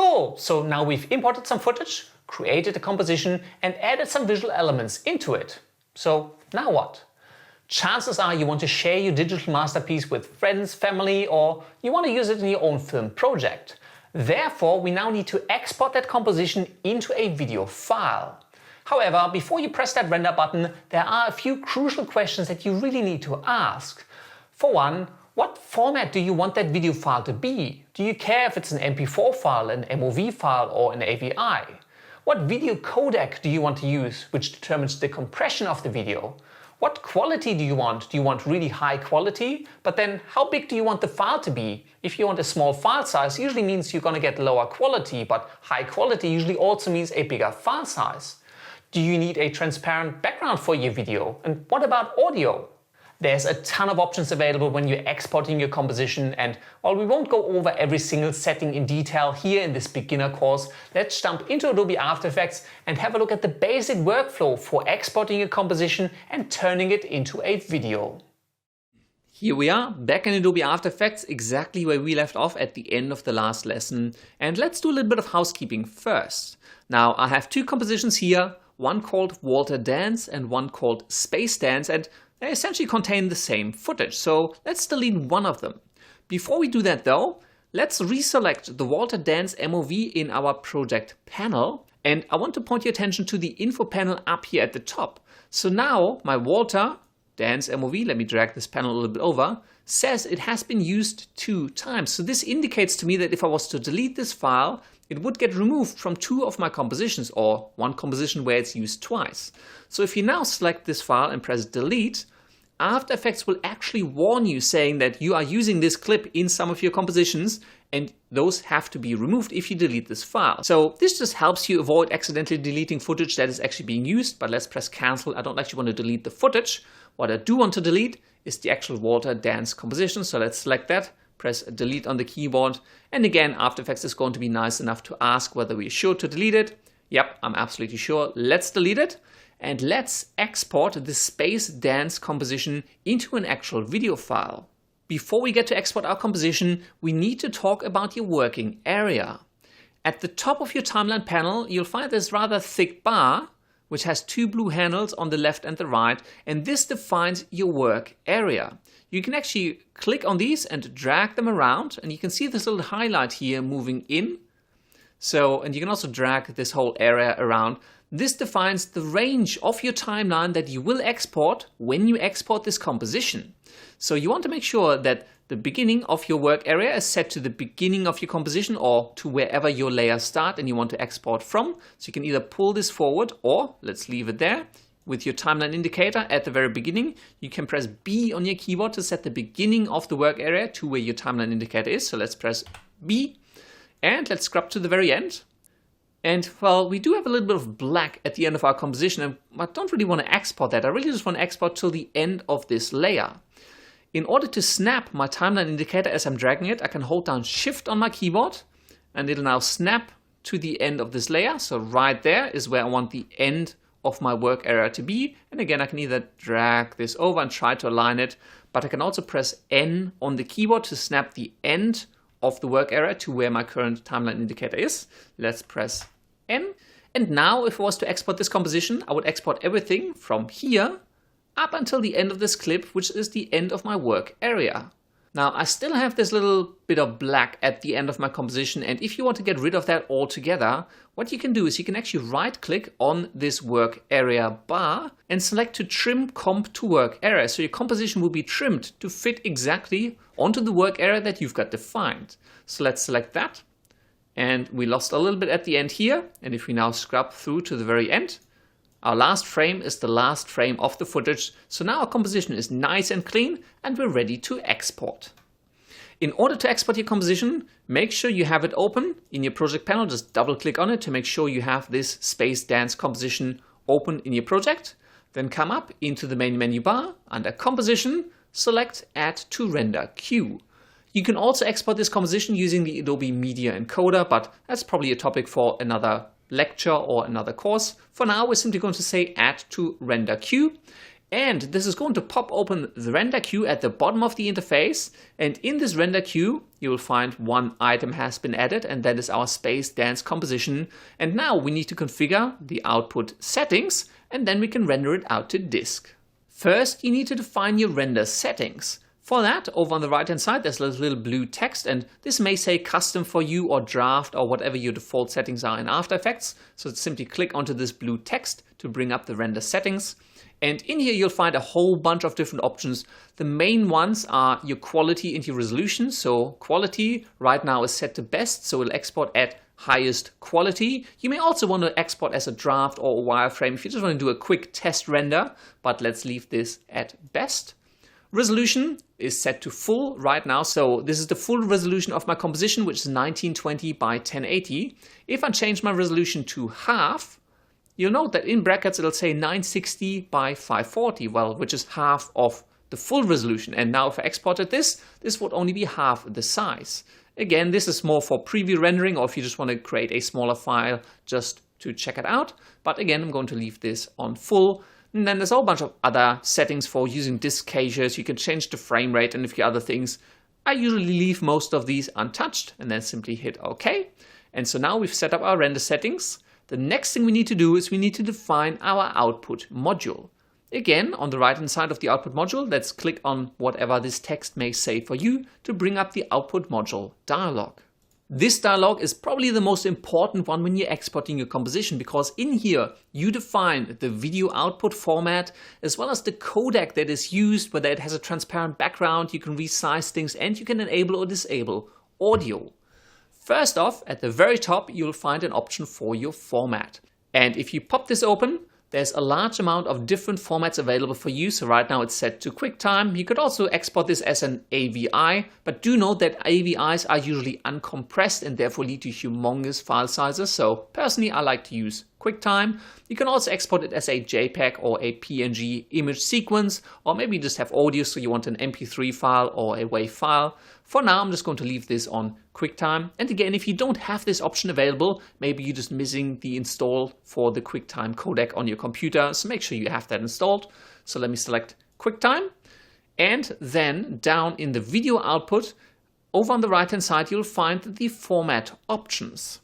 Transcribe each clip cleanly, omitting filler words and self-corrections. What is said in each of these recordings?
Cool! So now we've imported some footage, created a composition and added some visual elements into it. So now what? Chances are you want to share your digital masterpiece with friends, family, or you want to use it in your own film project. Therefore, we now need to export that composition into a video file. However, before you press that render button, there are a few crucial questions that you really need to ask. For one, what format do you want that video file to be? Do you care if it's an MP4 file, an MOV file, or an AVI? What video codec do you want to use, which determines the compression of the video? What quality do you want? Do you want really high quality? But then how big do you want the file to be? If you want a small file size, usually means you're going to get lower quality, but high quality usually also means a bigger file size. Do you need a transparent background for your video? And what about audio? There's a ton of options available when you're exporting your composition, and while we won't go over every single setting in detail here in this beginner course, let's jump into Adobe After Effects and have a look at the basic workflow for exporting a composition and turning it into a video. Here we are, back in Adobe After Effects, exactly where we left off at the end of the last lesson. And let's do a little bit of housekeeping first. Now, I have two compositions here, one called Walter Dance and one called Space Dance, and they essentially contain the same footage, so let's delete one of them. Before we do that though, let's reselect the Walter Dance MOV in our project panel, and I want to point your attention to the info panel up here at the top. So now my Walter Dance MOV, let me drag this panel a little bit over, says it has been used 2 times. So this indicates to me that if I was to delete this file, it would get removed from 2 of my compositions, or one composition where it's used twice. So if you now select this file and press delete, After Effects will actually warn you saying that you are using this clip in some of your compositions and those have to be removed if you delete this file. So this just helps you avoid accidentally deleting footage that is actually being used, but let's press cancel. I don't actually want to delete the footage. What I do want to delete is the actual Walter Dance composition. So let's select that, press delete on the keyboard. And again, After Effects is going to be nice enough to ask whether we're sure to delete it. Yep, I'm absolutely sure. Let's delete it. And let's export the Space Dance composition into an actual video file. Before we get to export our composition, we need to talk about your working area. At the top of your timeline panel, you'll find this rather thick bar, which has 2 blue handles on the left and the right, and this defines your work area. You can actually click on these and drag them around, and you can see this little highlight here moving in. And you can also drag this whole area around. This defines the range of your timeline that you will export when you export this composition. So you want to make sure that the beginning of your work area is set to the beginning of your composition or to wherever your layers start and you want to export from. So you can either pull this forward or let's leave it there. With your timeline indicator at the very beginning, you can press B on your keyboard to set the beginning of the work area to where your timeline indicator is. So let's press B and let's scrub to the very end. And well, we do have a little bit of black at the end of our composition, and I don't really want to export that. I really just want to export till the end of this layer. In order to snap my timeline indicator as I'm dragging it, I can hold down Shift on my keyboard, and it'll now snap to the end of this layer. So right there is where I want the end of my work area to be. And again, I can either drag this over and try to align it, but I can also press N on the keyboard to snap the end of the work area to where my current timeline indicator is. Let's press N. And now if I was to export this composition, I would export everything from here up until the end of this clip, which is the end of my work area. Now I still have this little bit of black at the end of my composition, and if you want to get rid of that altogether, what you can do is you can actually right click on this work area bar and select to trim comp to work area. So your composition will be trimmed to fit exactly onto the work area that you've got defined. So let's select that. And we lost a little bit at the end here. And if we now scrub through to the very end, our last frame is the last frame of the footage. So now our composition is nice and clean and we're ready to export. In order to export your composition, make sure you have it open in your project panel. Just double click on it to make sure you have this Space Dance composition open in your project. Then come up into the main menu bar under Composition, select Add to Render Queue. You can also export this composition using the Adobe Media Encoder, but that's probably a topic for another lecture or another course. For now, we're simply going to say Add to Render Queue. And this is going to pop open the render queue at the bottom of the interface. And in this render queue, you will find one item has been added, and that is our space dance composition. And now we need to configure the output settings, and then we can render it out to disk. First, you need to define your render settings. For that, over on the right hand side, there's a little blue text, and this may say custom for you or draft or whatever your default settings are in After Effects. So simply click onto this blue text to bring up the render settings. And in here, you'll find a whole bunch of different options. The main ones are your quality and your resolution. So quality right now is set to best, so it'll export at highest quality. You may also want to export as a draft or a wireframe if you just want to do a quick test render, but let's leave this at best. Resolution is set to full right now, so this is the full resolution of my composition, which is 1920 by 1080. If I change my resolution to half, you'll note that in brackets it'll say 960 by 540, well, which is half of the full resolution. And now if I exported this would only be half the size. Again, this is more for preview rendering, or if you just want to create a smaller file just to check it out. But again, I'm going to leave this on full. And then there's a whole bunch of other settings for using disk caches. You can change the frame rate and a few other things. I usually leave most of these untouched and then simply hit OK. And so now we've set up our render settings. The next thing we need to do is we need to define our output module. Again, on the right hand side of the output module, let's click on whatever this text may say for you to bring up the output module dialog. This dialog is probably the most important one when you're exporting your composition, because in here you define the video output format as well as the codec that is used, whether it has a transparent background, you can resize things, and you can enable or disable audio. First off, at the very top, you'll find an option for your format. And if you pop this open, there's a large amount of different formats available for you. So right now it's set to QuickTime. You could also export this as an AVI, but do note that AVIs are usually uncompressed and therefore lead to humongous file sizes. So personally, I like to use QuickTime. You can also export it as a JPEG or a PNG image sequence, or maybe you just have audio, so you want an MP3 file or a WAV file. For now, I'm just going to leave this on QuickTime. And again, if you don't have this option available, maybe you're just missing the install for the QuickTime codec on your computer. So make sure you have that installed. So let me select QuickTime. And then down in the video output, over on the right hand side, you'll find the format options.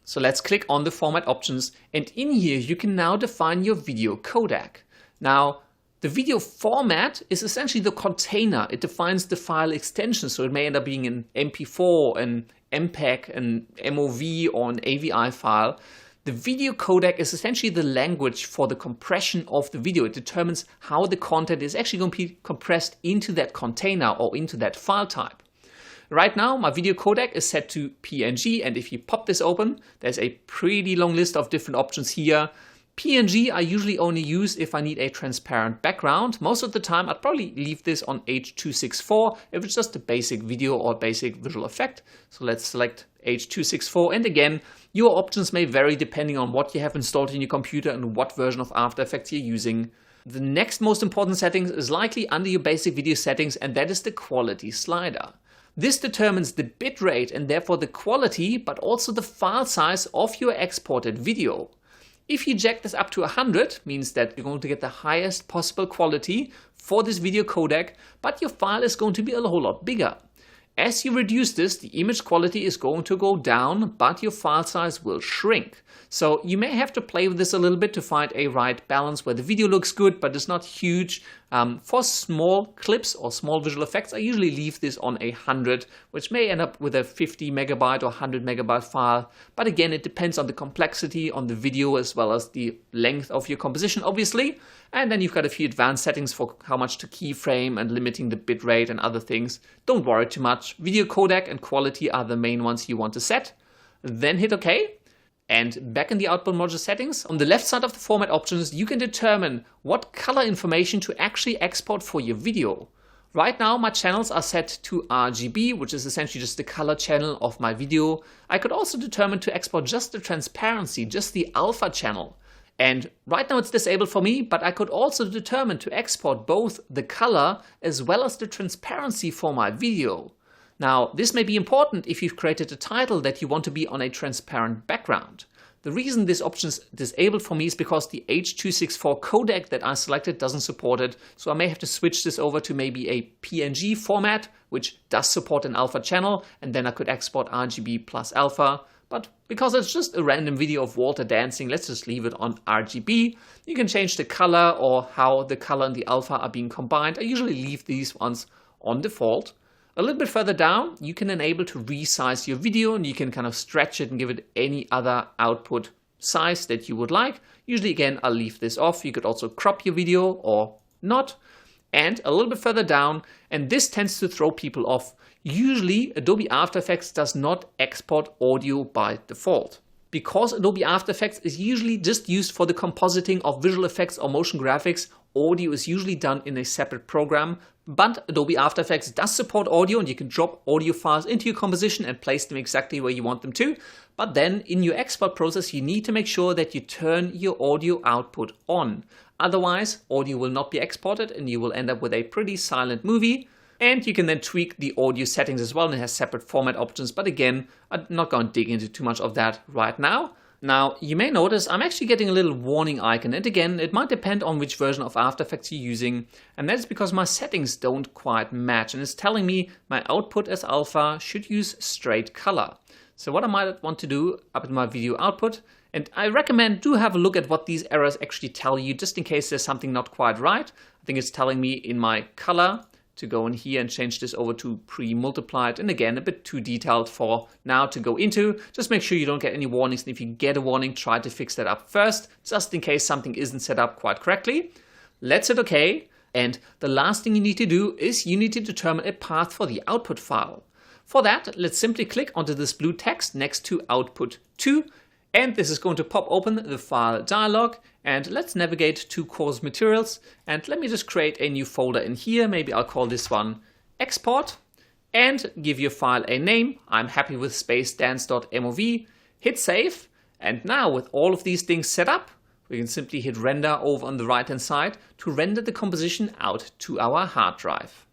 So let's click on the format options, and in here you can now define your video codec. Now, the video format is essentially the container. It defines the file extension, so it may end up being an MP4, an MPEG, an MOV, or an AVI file. The video codec is essentially the language for the compression of the video. It determines how the content is actually going to be compressed into that container or into that file type. Right now, my video codec is set to PNG, and if you pop this open, there's a pretty long list of different options here. PNG I usually only use if I need a transparent background. Most of the time, I'd probably leave this on H.264 if it's just a basic video or basic visual effect. So let's select H.264, and again, your options may vary depending on what you have installed in your computer and what version of After Effects you're using. The next most important settings is likely under your basic video settings, and that is the quality slider. This determines the bitrate and therefore the quality, but also the file size of your exported video. If you jack this up to 100, means that you're going to get the highest possible quality for this video codec, but your file is going to be a whole lot bigger. As you reduce this, the image quality is going to go down, but your file size will shrink. So you may have to play with this a little bit to find a right balance where the video looks good, but it's not huge. For small clips or small visual effects, I usually leave this on 100, which may end up with a 50 megabyte or 100 megabyte file. But again, it depends on the complexity on the video as well as the length of your composition, obviously. And then you've got a few advanced settings for how much to keyframe and limiting the bitrate and other things. Don't worry too much. Video codec and quality are the main ones you want to set. Then hit OK. And back in the output module settings, on the left side of the format options, you can determine what color information to actually export for your video. Right now, my channels are set to RGB, which is essentially just the color channel of my video. I could also determine to export just the transparency, just the alpha channel. And right now it's disabled for me, but I could also determine to export both the color as well as the transparency for my video. Now, this may be important if you've created a title that you want to be on a transparent background. The reason this option is disabled for me is because the H.264 codec that I selected doesn't support it, so I may have to switch this over to maybe a PNG format, which does support an alpha channel, and then I could export RGB plus alpha. But because it's just a random video of Walter dancing, let's just leave it on RGB. You can change the color or how the color and the alpha are being combined. I usually leave these ones on default. A little bit further down, you can enable to resize your video, and you can kind of stretch it and give it any other output size that you would like. Usually, again, I'll leave this off. You could also crop your video or not. And a little bit further down, and this tends to throw people off. Usually, Adobe After Effects does not export audio by default. Because Adobe After Effects is usually just used for the compositing of visual effects or motion graphics, audio is usually done in a separate program. But Adobe After Effects does support audio, and you can drop audio files into your composition and place them exactly where you want them to. But then in your export process, you need to make sure that you turn your audio output on. Otherwise, audio will not be exported and you will end up with a pretty silent movie. And you can then tweak the audio settings as well, and it has separate format options. But again, I'm not going to dig into too much of that right now. Now, you may notice I'm actually getting a little warning icon, and again, it might depend on which version of After Effects you're using, and that's because my settings don't quite match, and it's telling me my output as alpha should use straight color. So what I might want to do up in my video output, and I recommend do have a look at what these errors actually tell you, just in case there's something not quite right. I think it's telling me in my color to go in here and change this over to pre-multiplied, and again a bit too detailed for now to go into. Just make sure you don't get any warnings, and if you get a warning, try to fix that up first, just in case something isn't set up quite correctly. Let's hit OK, and the last thing you need to do is you need to determine a path for the output file. For that, let's simply click onto this blue text next to output 2, and this is going to pop open the file dialog. And let's navigate to course materials, and let me just create a new folder in here. Maybe I'll call this one export, and give your file a name. I'm happy with space dance.mov. Hit save, and now with all of these things set up, we can simply hit render over on the right hand side to render the composition out to our hard drive.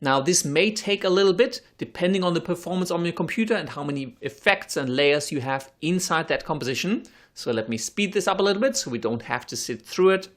Now this may take a little bit depending on the performance on your computer and how many effects and layers you have inside that composition. So let me speed this up a little bit so we don't have to sit through it.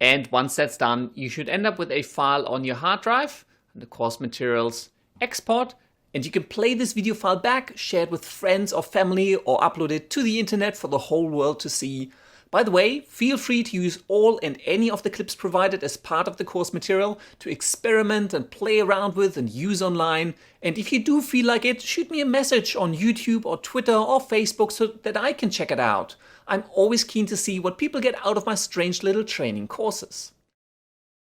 And once that's done, you should end up with a file on your hard drive, the course materials export, and you can play this video file back, share it with friends or family, or upload it to the internet for the whole world to see. By the way, feel free to use all and any of the clips provided as part of the course material to experiment and play around with and use online. And if you do feel like it, shoot me a message on YouTube or Twitter or Facebook so that I can check it out. I'm always keen to see what people get out of my strange little training courses.